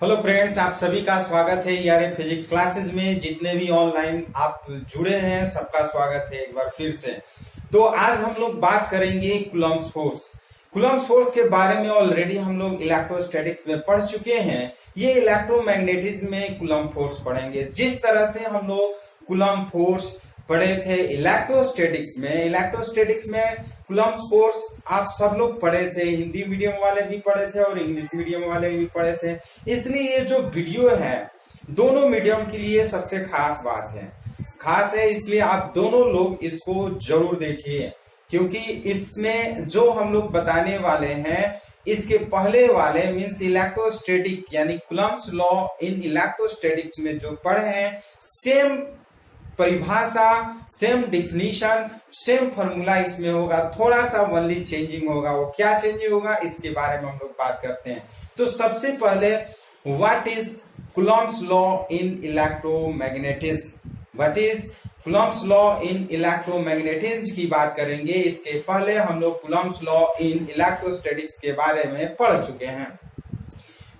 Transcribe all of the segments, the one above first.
Hello friends, आप सभी का स्वागत है ईआरए फिजिक्स क्लासेस में। जितने भी ऑनलाइन आप जुड़े हैं सबका स्वागत है एक बार फिर से। तो आज हम लोग बात करेंगे कूलम्ब्स फोर्स। कूलम्ब्स फोर्स के बारे में ऑलरेडी हम लोग इलेक्ट्रोस्टैटिक्स में पढ़ चुके हैं। ये इलेक्ट्रोमैग्नेटिज्म में कूलम्ब फोर्स पढ़ेंगे। जिस तरह से हम लोग कूलम्ब फोर्स पढ़े थे इलेक्ट्रोस्टैटिक्स में कूलम्ब फोर्स आप सब लोग पढ़े थे। हिंदी मीडियम वाले भी पढ़े थे और इंग्लिश मीडियम वाले भी पढ़े थे। इसलिए ये जो वीडियो है दोनों मीडियम के लिए सबसे खास बात है। खास है इसलिए आप दोनों लोग इसको जरूर देखिए, क्योंकि इसमें जो हम लोग बताने वाले हैं इसके पहले वाले मींस इलेक्ट्रोस्टैटिक यानी कूलम्ब्स लॉ इन इलेक्ट्रोस्टैटिक्स में जो पढ़े हैं सेम परिभाषा, सेम डिफिनीशन, सेम फॉर्मूला इसमें होगा। थोड़ा सा ओनली चेंजिंग होगा। वो क्या चेंजिंग होगा इसके बारे में हम लोग बात करते हैं। तो सबसे पहले what is Coulomb's law in electromagnetism, what is Coulomb's law in electromagnetism की बात करेंगे। इसके पहले हम लोग कूलम्ब्स लॉ इन इलेक्ट्रोस्टैटिक्स के बारे में पढ़ चुके हैं।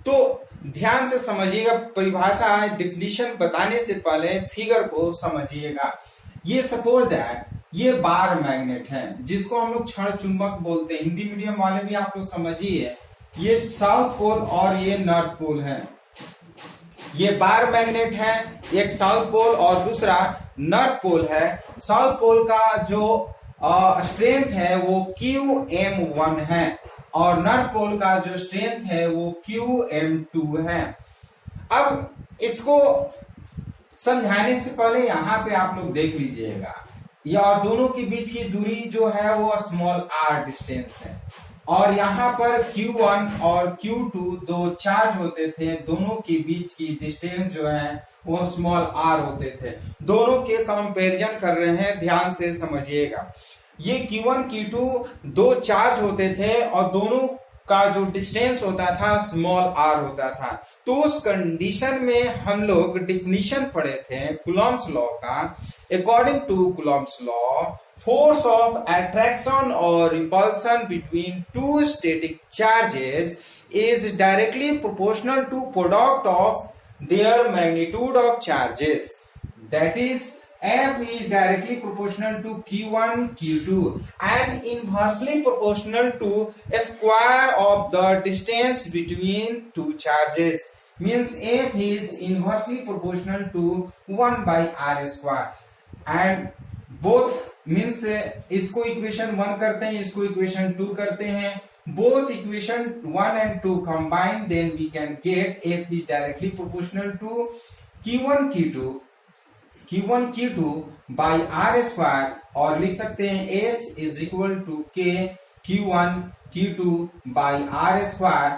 तो ध्यान से समझिएगा, परिभाषा डिफिनीशन बताने से पहले फिगर को समझिएगा। ये सपोज दैट ये बार मैग्नेट है जिसको हम लोग क्षण चुंबक बोलते हैं। हिंदी मीडियम वाले भी आप लोग समझिए। ये साउथ पोल और ये नॉर्थ पोल है। ये बार मैग्नेट है, एक साउथ पोल और दूसरा नॉर्थ पोल है। साउथ पोल का जो स्ट्रेंथ है वो QM1 है और नॉर्थ पोल का जो स्ट्रेंथ है वो QM2 है। अब इसको समझाने से पहले यहाँ पे आप लोग देख लीजिएगा, या दोनों के बीच की दूरी जो है वो स्मॉल r डिस्टेंस है और यहाँ पर Q1 और Q2 दो चार्ज होते थे। दोनों के बीच की डिस्टेंस जो है वो स्मॉल r होते थे। दोनों के कंपैरिजन कर रहे हैं, ध्यान से समझिएगा। ये Q1 Q2 दो चार्ज होते थे और दोनों का जो डिस्टेंस होता था स्मॉल r होता था। तो उस कंडीशन में हम लोग डिफिनीशन पढ़े थे कूलम्ब्स लॉ का। According to Coulomb's law, force of attraction or repulsion between two static charges is directly proportional to product of their magnitude of charges. That is, F is directly proportional to Q1, Q2 and inversely proportional to square of the distance between two charges. Means F is inversely proportional to 1 by R square. And both means इसको equation 1 करते हैं, इसको equation 2 करते हैं। Both equation 1 and 2 combine, then we can get F is directly proportional to Q1 Q2 by R square, और लिख सकते हैं F is equal to K Q1 Q2 by R square,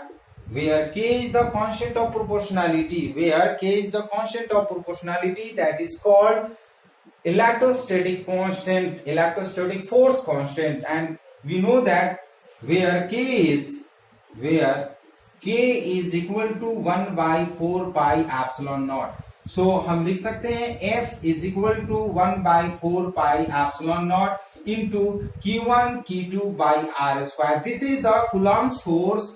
where K is the constant of proportionality, that is called electrostatic constant, electrostatic force constant. And we know that where K is equal to 1 by 4 pi epsilon naught. So हम लिख सकते हैं F is equal to 1 by 4 pi epsilon naught into Q1 Q2 by R square. This is the Coulomb's force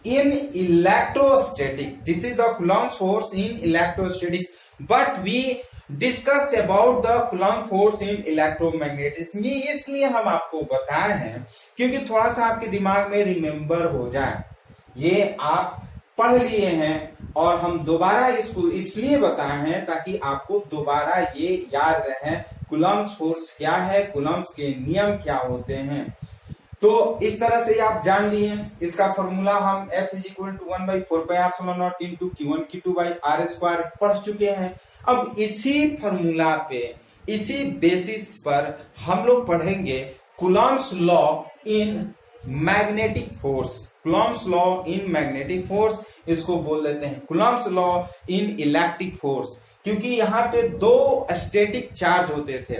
in electrostatic. This is the Coulomb's force in electrostatics. But we discuss about the coulomb force in electromagnetism. ये इसलिए हम आपको बताए हैं क्योंकि थोड़ा सा आपके दिमाग में रिमेम्बर हो जाए। ये आप पढ़ लिए हैं और हम दोबारा इसको इसलिए बताए हैं ताकि आपको दोबारा ये याद रहे कूलम्ब फोर्स क्या है, कूलम्ब्स के नियम क्या होते हैं। तो इस तरह से आप जान लिए। इसका फॉर्मूला हम F is equal to 1 by 4 pi epsilon naught into Q1 Q2 by R square पढ़ चुके हैं। अब इसी फॉर्मूला पे, इसी बेसिस पर हम लोग पढ़ेंगे Coulomb's law in magnetic force. Coulomb's law in magnetic force, इसको बोल देते हैं Coulomb's law in electric force, क्योंकि यहाँ पे दो स्टैटिक चार्ज होते थे,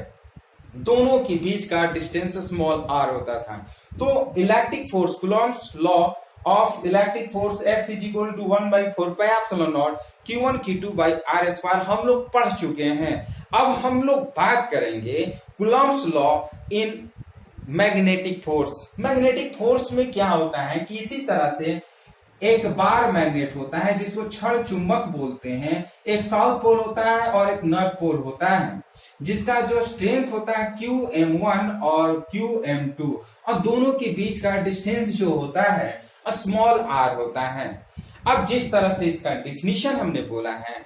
दोनों के बीच का डिस्टेंस स्मॉल r होता था। तो electric force, Coulomb's law of electric force F is equal to 1 by 4 pi epsilon naught Q1 Q2 by R square हम लोग पढ़ चुके हैं। अब हम लोग बात करेंगे Coulomb's law in magnetic force. Magnetic force में क्या होता है कि इसी तरह से एक बार मैग्नेट होता है जिसको क्षण चुंबक बोलते हैं, एक साउथ पोल होता है और एक नॉर्थ पोल होता है, जिसका जो स्ट्रेंथ होता है QM1 और QM2, और दोनों के बीच का डिस्टेंस जो होता है स्मॉल r होता है। अब जिस तरह से इसका डिफिनीशन हमने बोला है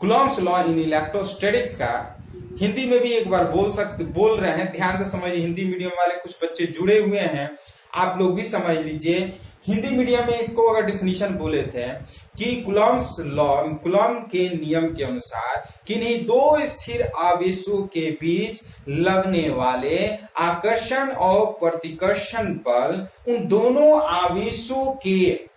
कूलॉम्स लॉ इन इलेक्ट्रोस्टैटिक्स का, हिंदी में भी एक बार बोल रहे हैं, ध्यान से समझिए। हिंदी मीडियम वाले कुछ बच्चे जुड़े हुए हैं, आप लोग भी समझ लीजिए। हिंदी मीडियम में इसको अगर डिफिनीशन बोले थे कि कूलॉम्स लॉ, कूलॉम के नियम के अनुसार किन्हीं दो स्थिर आवेशों के बीच लगने वाले आकर्षण और प्रतिकर्षण बल उन दोनों आवेशों के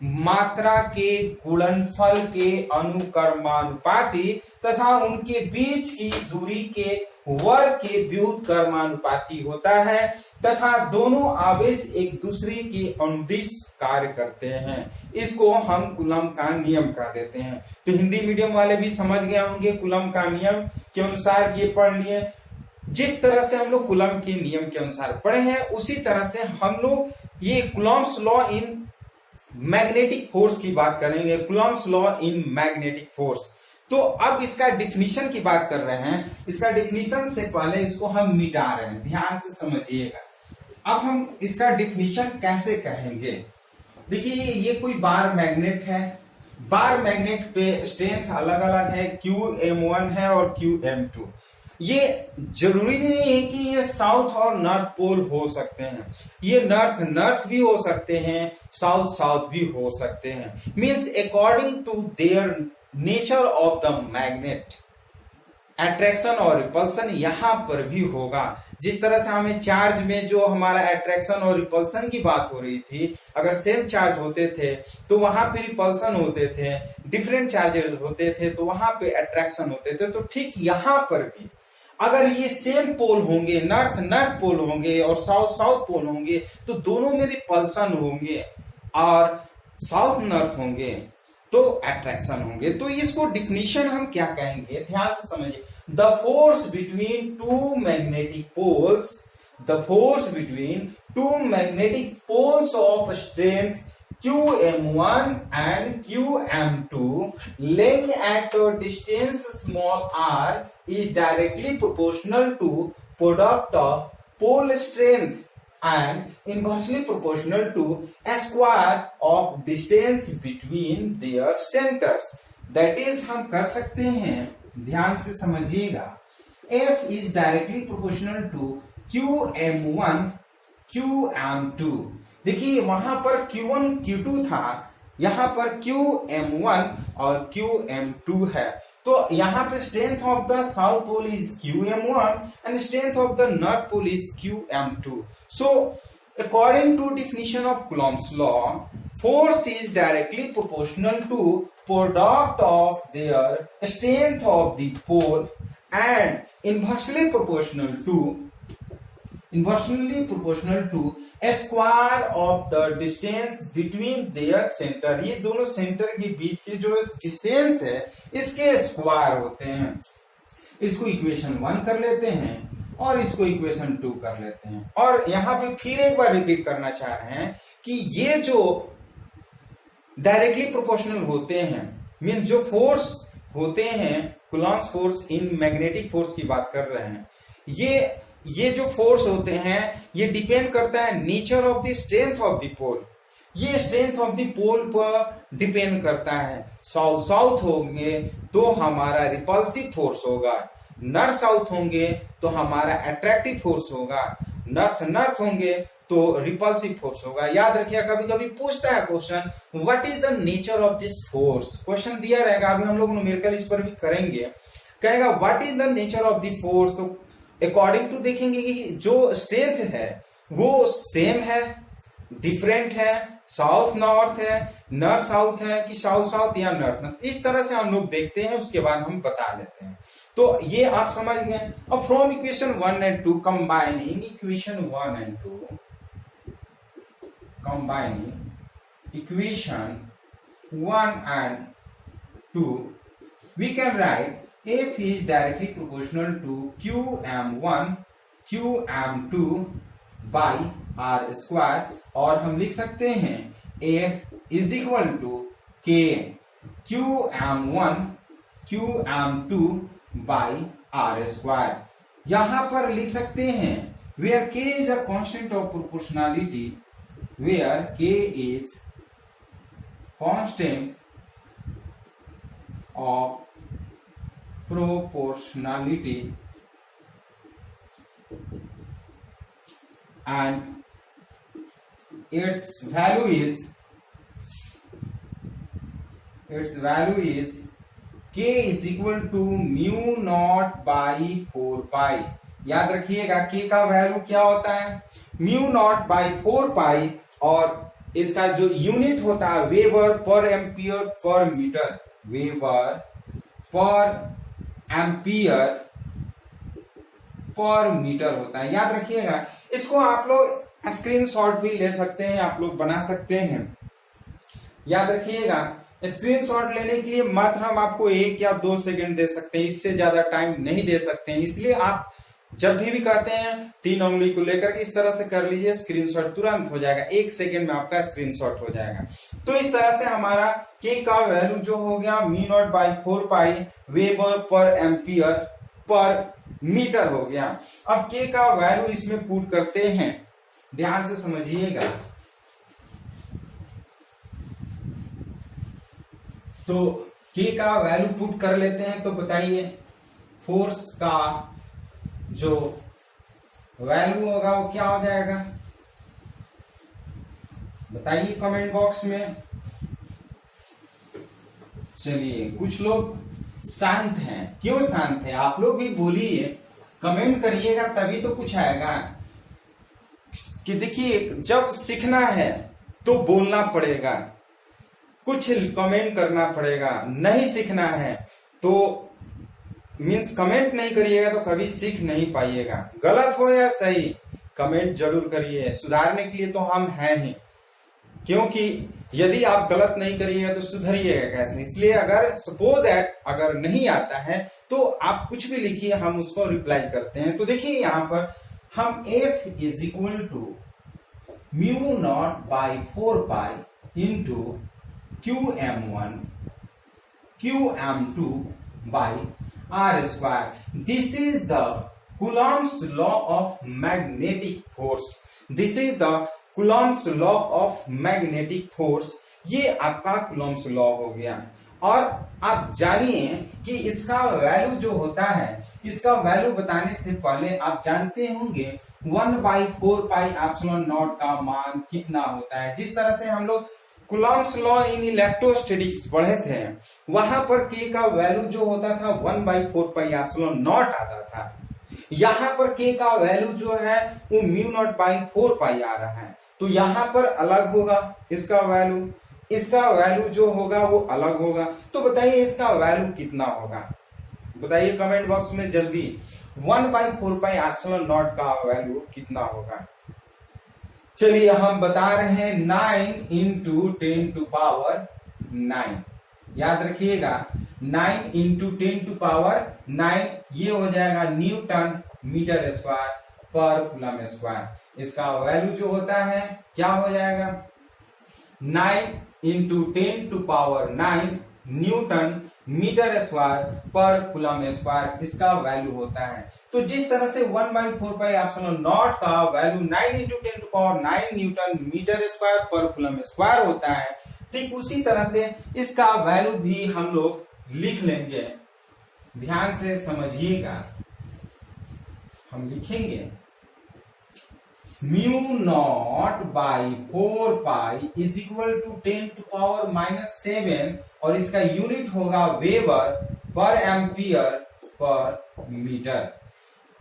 मात्रा के गुणनफल के अनुक्रमानुपाती तथा उनके बीच की दूरी के वर्ग के व्युत्क्रमानुपाती होता है तथा दोनों आवेश एक दूसरे के अनुदिश कार्य करते हैं। इसको हम कूलम का नियम कह देते हैं। तो हिंदी मीडियम वाले भी समझ गए होंगे कूलम का नियम के अनुसार ये पढ़ लिए। जिस तरह से हम लोग कूलम के नियम के अनुसार पढ़े हैं उसी तरह से हम लोग ये Coulomb's law in magnetic force की बात करेंगे। Coulomb's law in magnetic force, तो अब इसका डिफिनीशन की बात कर रहे हैं। इसका डिफिनीशन से पहले इसको हम मिटा रहे हैं, ध्यान से समझिएगा। अब हम इसका डिफिनीशन कैसे कहेंगे, देखिए ये कोई बार मैग्नेट है, बार मैग्नेट पे स्ट्रेंथ अलग अलग है, QM1 है और QM2। ये जरूरी नहीं है कि ये साउथ और नॉर्थ पोल हो सकते हैं, ये नॉर्थ नॉर्थ भी हो सकते हैं, साउथ साउथ भी हो सकते हैं। Means according to their nature of the magnet attraction और रिपल्सन यहां पर भी होगा। जिस तरह से हमें चार्ज में जो हमारा अट्रैक्शन और रिपल्सन की बात हो रही थी, अगर सेम चार्ज होते थे तो वहां पे रिपल्सन होते थे, डिफरेंट चार्जेस होते थे तो वहां पे अट्रैक्शन होते थे। तो ठीक यहां पर भी अगर ये सेम पोल होंगे, नॉर्थ नॉर्थ पोल होंगे और साउथ साउथ पोल होंगे, तो दोनों में रिपल्सन होंगे और साउथ नॉर्थ होंगे तो अट्रैक्शन होंगे। तो इसको डिफिनीशन हम क्या कहेंगे, ध्यान से समझिए। The force between two magnetic poles, the force between two magnetic poles of strength QM1 and QM2 laying at a distance small r is directly proportional to product of pole strength and inversely proportional to a square of distance between their centers. That is हम कर सकते हैं, ध्यान से समझिएगा। F is directly proportional to QM1 QM2। देखिए वहां पर Q1 Q2 था, यहां पर QM1 और QM2 है। तो यहाँ पे strength of the south pole is QM1 and strength of the north pole is QM2। So according to definition of Coulomb's law, force is directly proportional to product of their strength of the pole and inversely proportional to a square of the distance between their center। ये दोनों centre के बीच के जो distance है इसके square होते हैं। इसको इक्वेशन 1 कर लेते हैं और इसको इक्वेशन 2 कर लेते हैं। और यहाँ पे फिर एक बार रिपीट करना चाह रहे हैं कि ये जो डायरेक्टली प्रोपोर्शनल होते हैं, मीन जो फोर्स होते हैं, Coulomb's force in magnetic force की बात कर रहे हैं, ये जो फोर्स होते हैं ये डिपेंड करता है nature of the strength of the pole. ये स्ट्रेंथ ऑफ द पोल पर डिपेंड करता है। साउथ साउथ होंगे तो हमारा रिपल्सिव फोर्स होगा, नॉर्थ साउथ होंगे तो हमारा अट्रैक्टिव फोर्स होगा, नॉर्थ नॉर्थ होंगे तो रिपल्सिव फोर्स होगा। याद रखिए, कभी कभी पूछता है question, what is the nature of this force. Question दिया रहेगा, अभी हम लोग न्यूमेरिकल इस पर भी करेंगे। कहेगा what is the nature of the force, तो अकॉर्डिंग टू देखेंगे कि जो स्ट्रेंथ है वो सेम है, डिफरेंट है, साउथ नॉर्थ है, नॉर्थ साउथ है कि साउथ साउथ या नॉर्थ नॉर्थ। इस तरह से हम लोग देखते हैं, उसके बाद हम बता देते हैं। तो ये आप समझ गए। अब from equation 1 and 2 combining equation 1 and 2, combining equation 1 and 2, we can write F is directly proportional to QM1 QM2 by R square, और हम लिख सकते हैं F इज इक्वल टू के QM1 QM2 by R square. यहां पर लिख सकते हैं where K is a constant of proportionality, where K is constant of proportionality and its value is k is equal to mu naught by 4 pi। याद रखिएगा k का value क्या होता है, म्यू नॉट बाई 4 पाई, और इसका जो यूनिट होता है वेबर पर एम्पियर पर मीटर, वेबर पर एम्पियर पर मीटर होता है। याद रखिएगा, इसको आप लोग स्क्रीनशॉट भी ले सकते हैं, आप लोग बना सकते हैं। याद रखिएगा, स्क्रीनशॉट लेने के लिए मात्र हम आपको 1 या 2 सेकंड दे सकते हैं, इससे ज्यादा टाइम नहीं दे सकते हैं। इसलिए आप जब भी कहते हैं 3 उंगली को लेकर के इस तरह से कर लीजिए, स्क्रीनशॉट तुरंत हो जाएगा, 1 सेकंड में आपका स्क्रीनशॉट हो जाएगा। तो इस तरह से हमारा के का वैल्यू जो हो गया mu naught by 4 pi weber पर एम्पियर पर मीटर हो गया। अब के का वैल्यू इसमें पुट करते हैं, ध्यान से समझिएगा। तो के का वैल्यू पुट कर लेते हैं, तो बताइए फोर्स का जो वैल्यू होगा वो क्या हो जाएगा, बताइए कमेंट बॉक्स में। चलिए, कुछ लोग शांत हैं, क्यों शांत है आप लोग भी बोलिए, कमेंट करिएगा तभी तो कुछ आएगा। कि देखिए, जब सीखना है तो बोलना पड़ेगा, कुछ कमेंट करना पड़ेगा, नहीं सीखना है तो मीन्स कमेंट नहीं करिएगा तो कभी सीख नहीं पाइएगा। गलत हो या सही कमेंट जरूर करिए, सुधारने के लिए तो हम हैं ही, क्योंकि यदि आप गलत नहीं करिएगा तो सुधरिएगा कैसे। इसलिए अगर सपोज दैट अगर नहीं आता है तो आप कुछ भी लिखिए, हम उसको रिप्लाई करते हैं। तो देखिए यहाँ पर हम F is equal to mu naught by 4 pi into QM1 QM2 by R square. This is the Coulomb's law of magnetic force, this is the Coulomb's law of magnetic force. ये आपका Coulomb's law हो गया। और आप जानिए कि इसका value जो होता है, इसका वैल्यू बताने से पहले आप जानते होंगे 1/4 पाई एप्सिलॉन नॉट का मान कितना होता है। जिस तरह से हम लोग कूलॉम्स लॉ इन इलेक्ट्रोस्टैटिक्स पढ़े थे, वहां पर के का वैल्यू जो होता था 1/4 पाई एप्सिलॉन नॉट आता था। यहाँ पर के का वैल्यू जो है वो म्यू नॉट बाई 4 पाई आ रहा है, तो यहाँ पर अलग होगा इसका वैल्यू, इसका वैल्यू जो होगा वो अलग होगा। तो बताइए इसका वैल्यू कितना होगा, बताइए कमेंट बॉक्स में जल्दी। 1/4 पाई एप्सिलॉन नॉट का वैल्यू कितना होगा? चलिए हम बता रहे हैं 9 इंटू 10 टू पावर 9। याद रखिएगा 9 इंटू 10 टू पावर 9, ये हो जाएगा न्यूटन मीटर स्क्वायर पर कूलम स्क्वायर। इसका वैल्यू जो होता है क्या हो जाएगा, 9 into 10 to power 9 newton metre square पर कूलम स्क्वायर, इसका वैल्यू होता है। तो जिस तरह से 1/4 पाई एप्सिलॉन नॉट का value 9 into 10 to power 9 newton metre square पर कूलम स्क्वायर होता है, ठीक उसी तरह से इसका वैल्यू भी हम लोग लिख लेंगे। ध्यान से समझिएगा, हम लिखेंगे mu naught by 4 pi is equal to 10 to power -7, और इसका यूनिट होगा वेबर पर एम्पियर पर metre.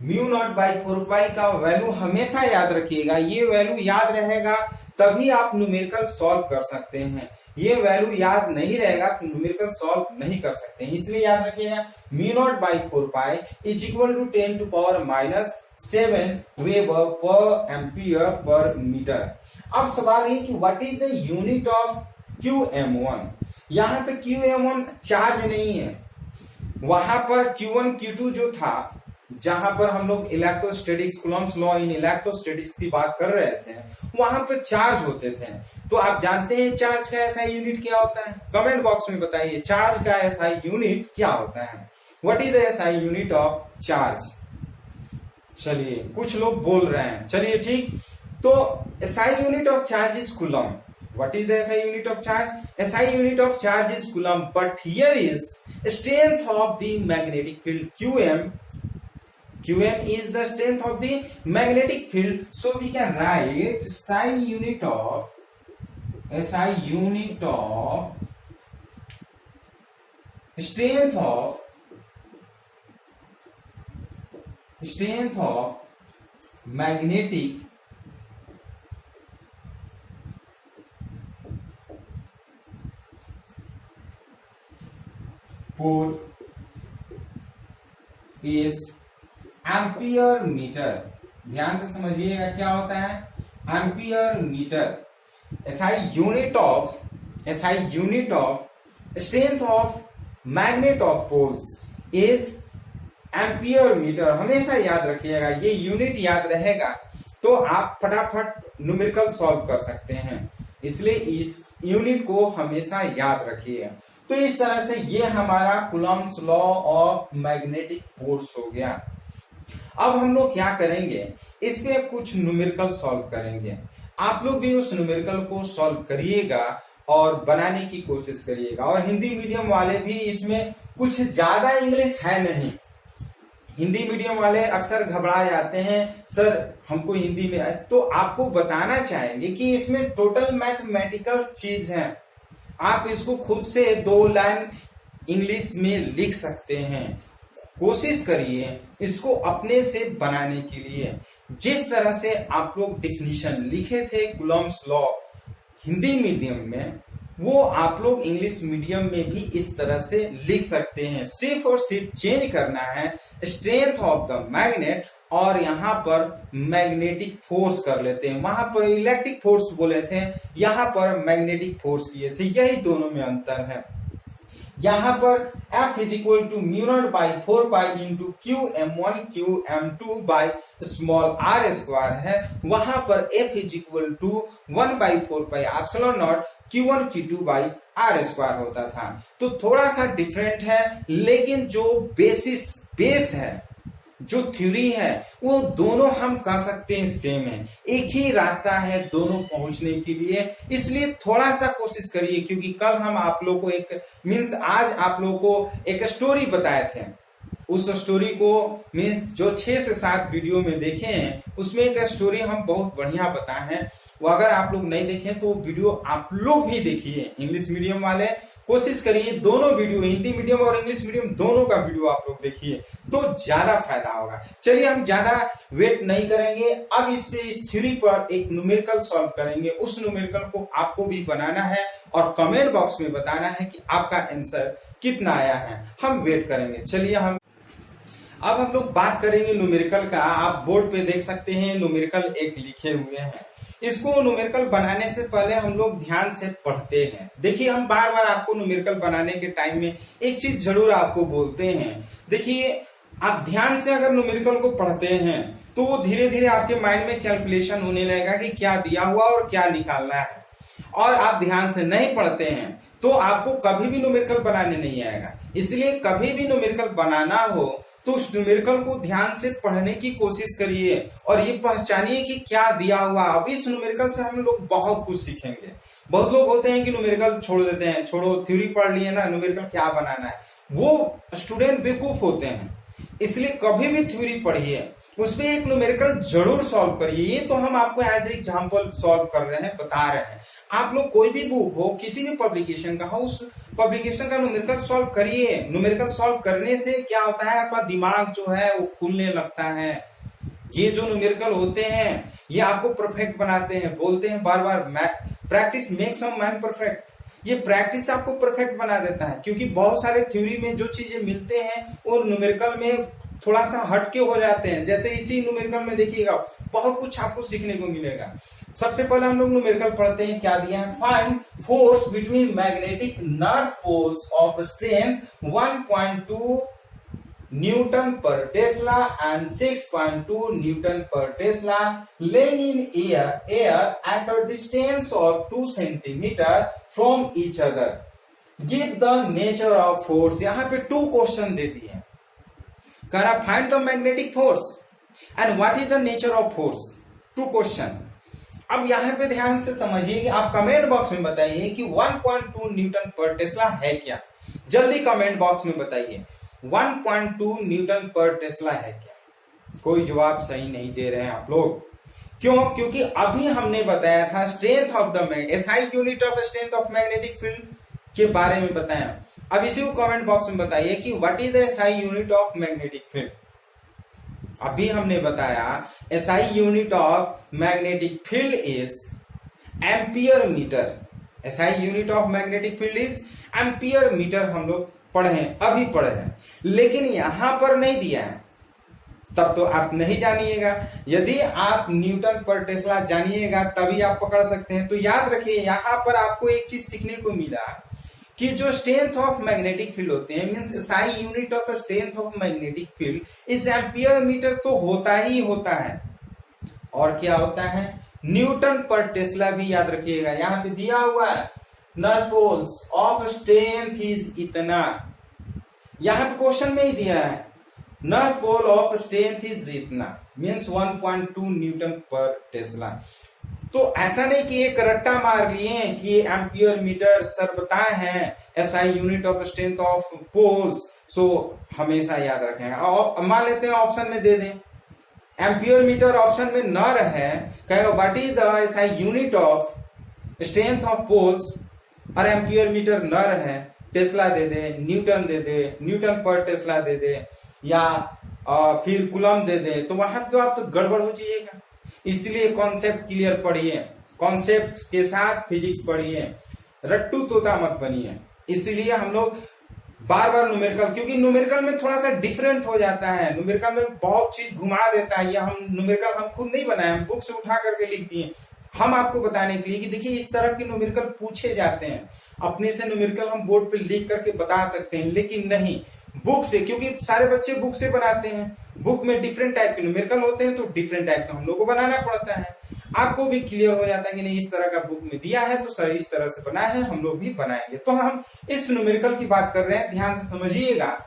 Mu naught by 4 pi का वैल्यू हमेशा याद रखिएगा, ये वैल्यू याद रहेगा तभी आप न्यूमेरिकल सॉल्व कर सकते हैं। ये वैल्यू याद नहीं रहेगा तो न्यूमेरिकल सॉल्व नहीं कर सकते हैं। इसलिए याद रखिएगा mu naught by 4 pi is equal to 10 to power -7 weber पर एम्पियर पर मीटर। अब सवाल है कि what is the unit of QM1। यहाँ पे QM1 चार्ज नहीं है, वहां पर Q1 Q2 जो था जहां पर हम लोग electrostatics, Coulomb's law in electrostatics की बात कर रहे थे, वहां पर चार्ज होते थे। तो आप जानते हैं चार्ज का एसआई यूनिट क्या होता है? कमेंट बॉक्स में बताइए चार्ज का एसआई यूनिट क्या होता है। What is the SI unit of charge? चलिए कुछ लोग बोल रहे हैं, चलिए ठीक। तो SI unit of charge is coulomb. What is the SI unit of charge? SI unit of charge is coulomb, but here is strength of the magnetic field QM. QM is the strength of the magnetic field. So we can write SI unit of strength of magnetic pole is ampere metre. ध्यान से समझिएगा क्या होता है ampere metre. SI unit of strength of magnet of poles is ampere metre. हमेशा याद रखिएगा, ये यूनिट याद रहेगा तो आप फटाफट न्यूमेरिकल सॉल्व कर सकते हैं, इसलिए इस यूनिट को हमेशा याद रखिए। तो इस तरह से ये हमारा Coulomb's law of magnetic force हो गया। अब हम लोग क्या करेंगे, इसपे कुछ न्यूमेरिकल सॉल्व करेंगे। आप लोग भी उस न्यूमेरिकल को सॉल्व करिएगा और बनाने की कोशिश करिएगा। और हिंदी मीडियम वाले भी इसमें कुछ ज्यादा इंग्लिश है नहीं। हिंदी मीडियम वाले अक्सर घबरा जाते हैं, सर हमको हिंदी में, तो आपको बताना चाहेंगे कि इसमें टोटल मैथमेटिकल चीज है। आप इसको खुद से 2 लाइन इंग्लिश में लिख सकते हैं। कोशिश करिए इसको अपने से बनाने के लिए। जिस तरह से आप लोग डिफिनीशन लिखे थे कूलॉम्स लॉ हिंदी मीडियम में, वो आप लोग इंग्लिश मीडियम में भी इस तरह से लिख सकते हैं। सिर्फ और सिर्फ चेंज करना है स्ट्रेंथ ऑफ द मैग्नेट और यहाँ पर मैग्नेटिक फोर्स कर लेते हैं। वहां पर इलेक्ट्रिक फोर्स बोले थे, यहाँ पर मैग्नेटिक फोर्स किए थे, यही दोनों में अंतर है। यहाँ पर F is equal to mu by 4 pi into QM1 QM2 by small r square है। वहां पर F is equal to 1 by 4 pi epsilon naught Q1 Q2 by r square होता था। तो थोड़ा सा डिफरेंट है, लेकिन जो बेस है, जो थ्योरी है, वो दोनों हम कह सकते हैं सेम है। एक ही रास्ता है दोनों पहुंचने के लिए, इसलिए थोड़ा सा कोशिश करिए। क्योंकि कल हम आप लोग को आज आप लोग को एक स्टोरी बताए थे। उस स्टोरी को जो 6 से 7 वीडियो में देखे हैं, उसमें एक स्टोरी हम बहुत बढ़िया बताए हैं। वो अगर आप लोग नहीं देखें तो वीडियो आप लोग भी देखिए। इंग्लिश मीडियम वाले कोशिश करिए दोनों वीडियो, हिंदी मीडियम और इंग्लिश मीडियम दोनों का वीडियो आप लोग देखिए तो ज्यादा फायदा होगा। चलिए हम ज्यादा वेट नहीं करेंगे, अब इस थ्योरी पर एक न्यूमेरिकल सॉल्व करेंगे। उस न्यूमेरिकल को आपको भी बनाना है और कमेंट बॉक्स में बताना है कि आपका आंसर कितना आया है। हम वेट करेंगे। चलिए अब हम लोग बात करेंगे न्यूमेरिकल का। आप बोर्ड पे देख सकते हैं न्यूमेरिकल एक लिखे हुए हैं। इसको न्यूमेरिकल बनाने से पहले हम लोग ध्यान से पढ़ते हैं। देखिए हम बार बार आपको न्यूमेरिकल बनाने के टाइम में एक चीज जरूर आपको बोलते हैं। देखिए आप ध्यान से अगर न्यूमेरिकल को पढ़ते हैं तो वो धीरे धीरे आपके माइंड में कैलकुलेशन होने लगेगा कि क्या दिया हुआ और क्या निकालना है। और आप ध्यान से नहीं पढ़ते हैं तो आपको कभी भी न्यूमेरिकल बनाने नहीं आएगा। इसलिए कभी भी न्यूमेरिकल बनाना हो तो उस न्यूमेरिकल को ध्यान से पढ़ने की कोशिश करिए और ये पहचानिए कि क्या दिया हुआ। अब इस न्यूमेरिकल से हम लोग बहुत कुछ सीखेंगे। बहुत लोग होते हैं कि न्यूमेरिकल छोड़ देते हैं, छोड़ो थ्योरी पढ़ लिए ना, न्यूमेरिकल क्या बनाना है। वो स्टूडेंट बेवकूफ होते हैं। इसलिए कभी भी थ्योरी पढ़िए, उसमें एक न्यूमेरिकल जरूर सॉल्व करिए। ये तो हम आपको एज एग्जांपल सॉल्व कर रहे हैं, बता रहे हैं। आप लोग कोई भी बुक हो, किसी भी पब्लिकेशन का हो, उस पब्लिकेशन का न्यूमेरिकल सॉल्व करिए। न्यूमेरिकल सॉल्व करने से क्या होता है, आपका दिमाग जो है वो खुलने लगता है। ये जो न्यूमेरिकल होते हैं ये आपको परफेक्ट बनाते हैं। बोलते हैं बार बार practice makes a man perfect. ये प्रैक्टिस आपको परफेक्ट बना देता है। क्योंकि बहुत सारे थ्योरी में जो चीजें मिलते हैं वो न्यूमेरिकल में थोड़ा सा हटके हो जाते हैं। जैसे इसी न्यूमेरिकल में देखिएगा बहुत कुछ आपको सीखने को मिलेगा। सबसे पहले हम लोग न्यूमेरिकल पढ़ते हैं। क्या दिया है, find force between magnetic north poles of strength 1.2 Newton per Tesla and 6.2 Newton per Tesla laying in air at a distance of 2 centimeter from each other. Give the nature of force. यहाँ पे 2 question दे दिए हैं, कह रहा find the magnetic force and what is the nature of force. 2 question. अब यहाँ पे ध्यान से समझिए कि आप कमेंट बॉक्स में बताइए कि 1.2 न्यूटन पर टेस्ला है क्या. जल्दी कमेंट बॉक्स में बताइए 1.2 न्यूटन पर टेस्ला है क्या. कोई जवाब सही नहीं दे रहे हैं आप लोग. क्यों? क्योंकि अभी हमने बताया था strength of the SI unit of strength of magnetic field के बारे में बताया. अब इसी को कमेंट बॉक्स में बताइए कि what is the SI unit of magnetic field. अभी हमने बताया SI unit of magnetic field is ampere metre. SI unit of magnetic field is ampere metre. हम लोग पढ़े हैं, अभी पढ़े हैं, लेकिन यहां पर नहीं दिया है, तब तो आप नहीं जानिएगा. यदि आप न्यूटन पर टेस्ला जानिएगा तभी आप पकड़ सकते हैं. तो याद रखिए यहां पर आपको एक चीज सीखने को मिला कि जो स्ट्रेंथ ऑफ मैग्नेटिक फील्ड होते हैं means SI unit of strength of magnetic field is ampere metre. तो होता ही होता है. और क्या होता है? न्यूटन पर टेस्ला भी याद रखिएगा. यहां पे दिया हुआ है north poles of strength is इतना. यहां पे क्वेश्चन में ही दिया है north pole of strength is इतना मींस 1.2 न्यूटन पर टेस्ला. तो ऐसा नहीं कि एक रट्टा मार लिए कि एम्पियर मीटर सर बताए हैं SI unit of strength of poles, so हमेशा याद रखेंगे. और मान लेते हैं ऑप्शन में दे दें एम्पियर मीटर, ऑप्शन में न रहे, कहेगा what is the SI unit of strength of poles, और एम्पियर मीटर न रहे, टेस्ला दे दे, न्यूटन दे दे, न्यूटन पर टेस्ला दे दे, या फिर कूलम दे दे, तो वहां तो आप तो गड़बड़ हो जाइएगा. इसलिए कॉन्सेप्ट क्लियर पढ़िए, कॉन्सेप्ट के साथ फिजिक्स पढ़िए, रट्टू तोता मत बनिए. इसलिए हम लोग बार बार न्यूमेरिकल, क्योंकि न्यूमेरिकल में थोड़ा सा डिफरेंट हो जाता है, न्यूमेरिकल में बहुत चीज घुमा देता है. या हम न्यूमेरिकल हम खुद नहीं बनाए, हम बुक से उठा करके लिख दिए हम आपको बताने के लिए कि देखिए इस तरह के न्यूमेरिकल पूछे जाते हैं. अपने से न्यूमेरिकल हम बोर्ड पे लिख करके बता सकते हैं, लेकिन नहीं बुक से, क्योंकि सारे बच्चे बुक से बनाते हैं. बुक में डिफरेंट टाइप के न्यूमेरिकल होते हैं, तो डिफरेंट टाइप का हम लोग को बनाना पड़ता है. आपको भी क्लियर हो जाता है कि नहीं इस तरह का बुक में दिया है तो सर इस तरह से बनाया है, हम लोग भी बनाएंगे. तो हम इस न्यूमेरिकल की बात कर रहे हैं, ध्यान से समझिएगा.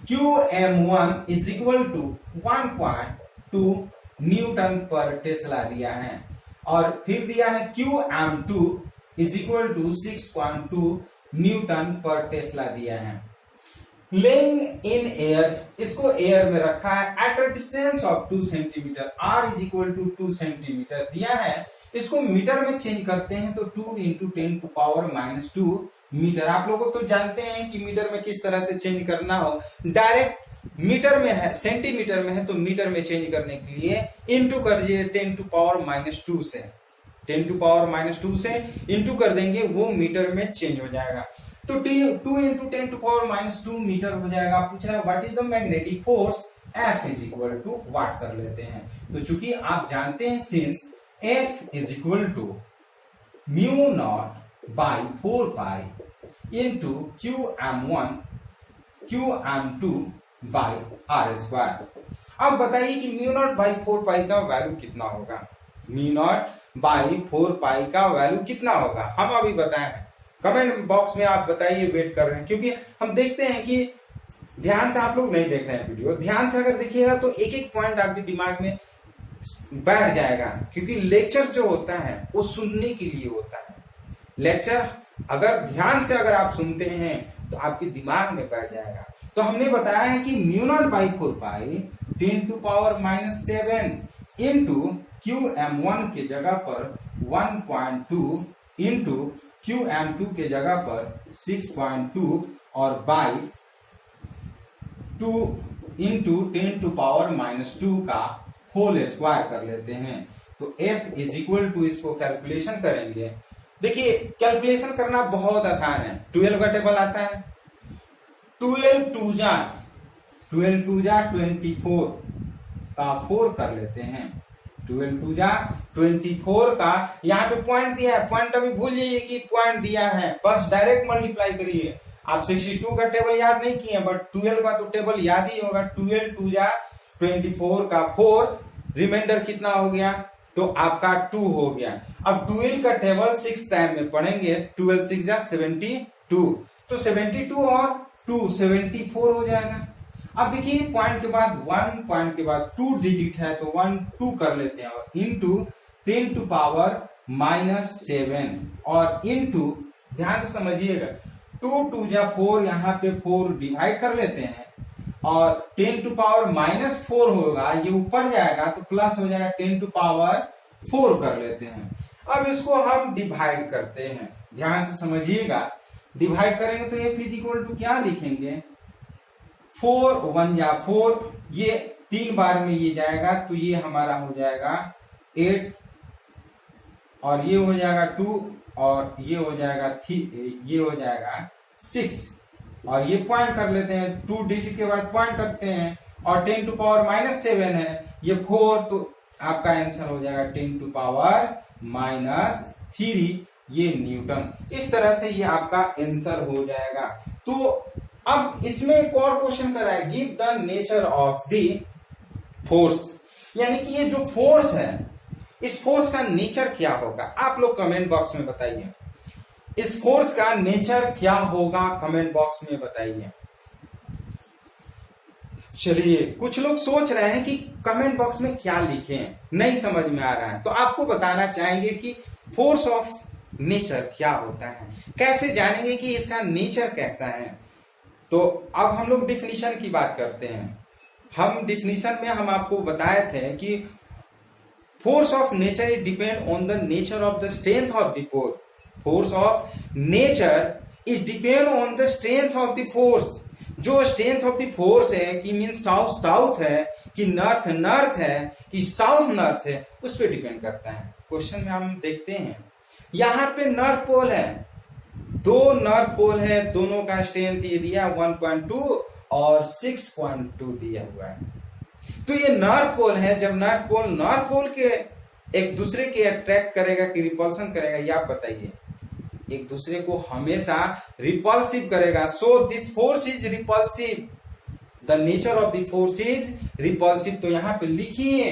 QM1 is equal to 1.2 newton पर टेस्ला दिया है, और फिर दिया है QM2 is equal to 6.2 newton पर टेस्ला दिया है. लेइंग इन एयर, इसको एयर में रखा है at a distance of 2 centimetre. R is equal to 2 centimetre दिया है. इसको मीटर में चेंज करते हैं तो 2 × 10⁻²⁻² मीटर. आप लोगों तो जानते हैं कि मीटर में किस तरह से चेंज करना हो. डायरेक्ट मीटर में है, सेंटीमीटर में है तो मीटर में चेंज करने के लिए इंटू कर दिए 10⁻² से, 10⁻² से इंटू कर देंगे, वो मीटर में चेंज हो जाएगा. तो 2 × 10⁻² मीटर हो जाएगा. पूछ रहा है what is the magnetic force, F is equal to what कर लेते हैं. तो चूंकि आप जानते हैं since F is equal to μ0/4π into QM1 QM2/r². अब बताइए कि μ0/4π का वैल्यू कितना होगा. μ0/4π का वैल्यू कितना होगा हम अभी बताए हैं. कमेंट बॉक्स में आप बताइए, वेट कर रहे हैं, क्योंकि हम देखते हैं कि ध्यान से आप लोग नहीं देख रहे हैं वीडियो. ध्यान से अगर देखिएगा तो एक एक पॉइंट आपके दिमाग में बैठ जाएगा, क्योंकि लेक्चर जो होता है वो सुनने के लिए होता है. लेक्चर अगर ध्यान से अगर आप सुनते हैं तो आपके दिमाग में बैठ जाएगा. तो हमने बताया है कि μ0/4π 10⁻⁷ इंटू QM1 के जगह पर 1.2 इंटू QM2 के जगह पर 6.2 और बाई 2 इंटू 10⁻² का होल स्क्वायर कर लेते हैं. तो F इज इक्वल टू, इसको कैलकुलेशन करेंगे. देखिए कैलकुलेशन करना बहुत आसान है. 12 का टेबल आता है, 12 2 जा 24 का 4 कर लेते हैं. 12 2 जा 24 का, यहाँ पे पॉइंट दिया है, पॉइंट अभी भूल जाइए कि पॉइंट दिया है, बस डायरेक्ट मल्टीप्लाई करिए. आप 62 का टेबल याद नहीं किए, बट 12 का तो टेबल याद ही होगा। 12 2 जा 24 का 4, रिमाइंडर कितना हो गया, तो आपका 2 हो गया। अब 12 का टेबल 6 टाइम में पढ़ेंगे, 12 6 जा 72, तो 72 और 2 74 हो जाएगा। अब देखिए पॉइंट के बाद 1, पॉइंट के बाद 2 डिजिट है, तो 1 2 कर लेते हैं, और इंटू 10 टू पावर -7 और इंटू, ध्यान से समझिएगा, 2 2 जा 4, यहाँ पे 4 डिवाइड कर लेते हैं, और 10 टू पावर -4 होगा, ये ऊपर जाएगा तो प्लस हो जाएगा 10 टू पावर 4 कर लेते हैं। अब इसको हम डिवाइड करते हैं, ध्यान से समझिएगा। डिवाइड करेंगे तो f इज इक्वल टू क्या लिखेंगे, 4 1 जा 4, ये 3 बार में ये जाएगा, तो ये हमारा हो जाएगा 8, और ये हो जाएगा 2, और ये हो जाएगा 3, ये हो जाएगा 6, और ये पॉइंट कर लेते हैं, 2 डिजिट के बाद पॉइंट करते हैं, और 10 टू पावर -7 है, ये 4, तो आपका आंसर हो जाएगा 10 टू पावर -3, ये न्यूटन। इस तरह से ये आपका आंसर हो जाएगा। तो अब इसमें एक और क्वेश्चन करा है, give the nature of the force, यानी कि ये जो फोर्स है, इस फोर्स का नेचर क्या होगा, आप लोग कमेंट बॉक्स में बताइए। इस फोर्स का नेचर क्या होगा, कमेंट बॉक्स में बताइए। चलिए, कुछ लोग सोच रहे हैं कि कमेंट बॉक्स में क्या लिखें, नहीं समझ में आ रहा है, तो आपको बताना चाहेंगे कि फोर्स ऑफ नेचर क्या होता है, कैसे जानेंगे कि इसका नेचर कैसा है। तो अब हम लोग डिफिनीशन की बात करते हैं। हम डिफिनीशन में हम आपको बताए थे कि force of nature is depend on the nature of the strength of the force. Force of nature is depend on the strength of the force. जो स्ट्रेंथ ऑफ द फोर्स है, कि मीन साउथ साउथ है, कि north north है, कि south north है, उस पर डिपेंड करता है। क्वेश्चन में हम देखते हैं, यहाँ पे नॉर्थ पोल है, 2 नॉर्थ पोल है, दोनों का स्ट्रेंथ ये दिया 1.2 और 6.2 दिया हुआ है। तो ये नॉर्थ पोल है, जब नॉर्थ पोल के एक दूसरे के अट्रैक्ट करेगा कि रिपल्सन करेगा, ये आप बताइए। एक दूसरे को हमेशा रिपल्सिव करेगा, so this force is repulsive, the nature of the force is repulsive. तो यहाँ पे लिखिए,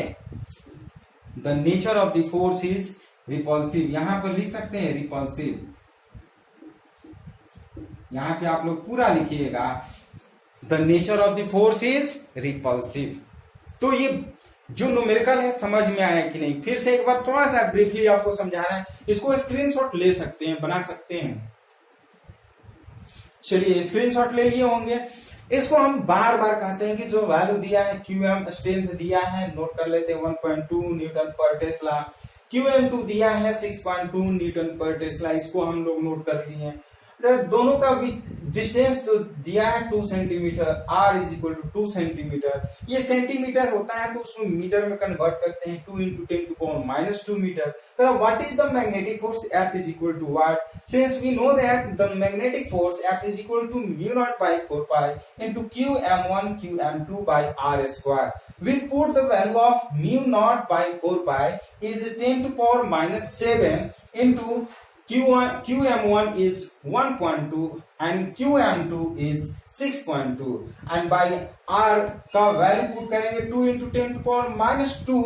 the nature of the force is repulsive, यहां पर लिख सकते हैं रिपल्सिव। यहां पे आप लोग पूरा लिखिएगा, the nature of the force is repulsive. तो ये जो न्यूमेरिकल है समझ में आया कि नहीं, फिर से एक बार थोड़ा सा ब्रीफली आपको समझाना है। इसको स्क्रीनशॉट ले सकते हैं, बना सकते हैं। चलिए, स्क्रीनशॉट ले लिए होंगे। इसको हम बार बार कहते हैं कि जो वैल्यू दिया है, QM स्ट्रेंथ दिया है, नोट कर लेते हैं 1.2 न्यूटन पर टेस्ला। QM2 दिया है 6.2 न्यूटन पर टेस्ला, इसको हम लोग नोट कर लिए हैं। दोनों का डिस्टेंस तो दिया है 2 centimetre, R is equal to 2 centimetre. ये सेंटीमीटर होता है तो उसको मीटर में कन्वर्ट करते हैं, 2 इंटू 10 टू पावर -2 मीटर। तो what is the magnetic force, F is equal to what, since we know that the magnetic force F is equal to μ0/4 into QM1 QM2 by R square. We put the value of μ0/4 is 10 to power -7 into QM1 is 1.2 and QM2 is 6.2 and by R का value put करेंगे 2 into 10 to power -2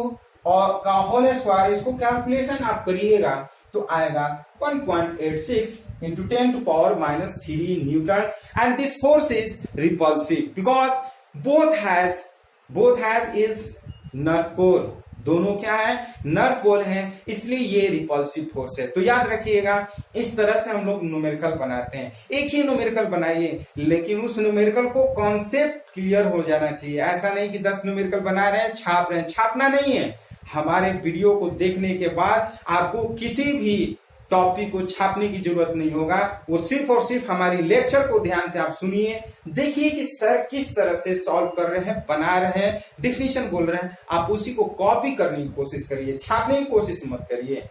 और का whole square. इसको calculation आप करिएगा तो आएगा 1.86 into 10 to power -3 Newton. and this force is repulsive because both have is north pole, दोनों क्या है, नॉर्थ पोल है, इसलिए ये रिपल्सिव फोर्स है। तो याद रखिएगा, इस तरह से हम लोग न्यूमेरिकल बनाते हैं। एक ही न्यूमेरिकल बनाइए, लेकिन उस न्यूमेरिकल को कॉन्सेप्ट क्लियर हो जाना चाहिए। ऐसा नहीं कि 10 न्यूमेरिकल बना रहे हैं, छाप रहे हैं, छापना नहीं है। हमारे वीडियो को देखने के बाद आपको किसी भी टॉपिक को छापने की जरूरत नहीं होगा, वो सिर्फ और सिर्फ हमारी लेक्चर को ध्यान से आप सुनिए, देखिए कि सर किस तरह से सॉल्व कर रहे हैं, बना रहे हैं, डिफिनीशन बोल रहे हैं, आप उसी को कॉपी करने की कोशिश करिए, छापने की कोशिश मत करिए।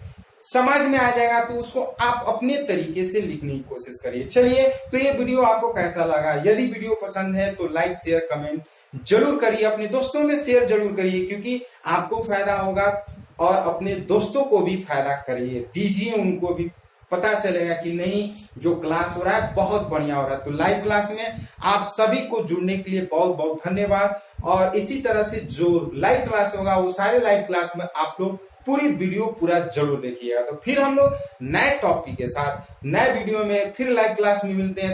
समझ में आ जाएगा तो उसको आप अपने तरीके से लिखने की कोशिश करिए। चलिए, तो ये वीडियो आपको कैसा लगा? यदि वीडियो पसंद है तो लाइक शेयर कमेंट जरूर करिए, अपने दोस्तों में शेयर जरूर करिए, क्योंकि आपको फायदा होगा और अपने दोस्तों को भी फायदा करिए, दीजिए उनको भी पता चलेगा कि नहीं जो क्लास हो रहा है बहुत बढ़िया हो रहा है। तो लाइव क्लास में आप सभी को जुड़ने के लिए बहुत बहुत धन्यवाद। और इसी तरह से जो लाइव क्लास होगा वो सारे लाइव क्लास में आप लोग पूरी वीडियो पूरा जरूर देखिएगा। तो फिर हम लोग नए टॉपिक के साथ नए वीडियो में फिर लाइव क्लास में मिलते हैं।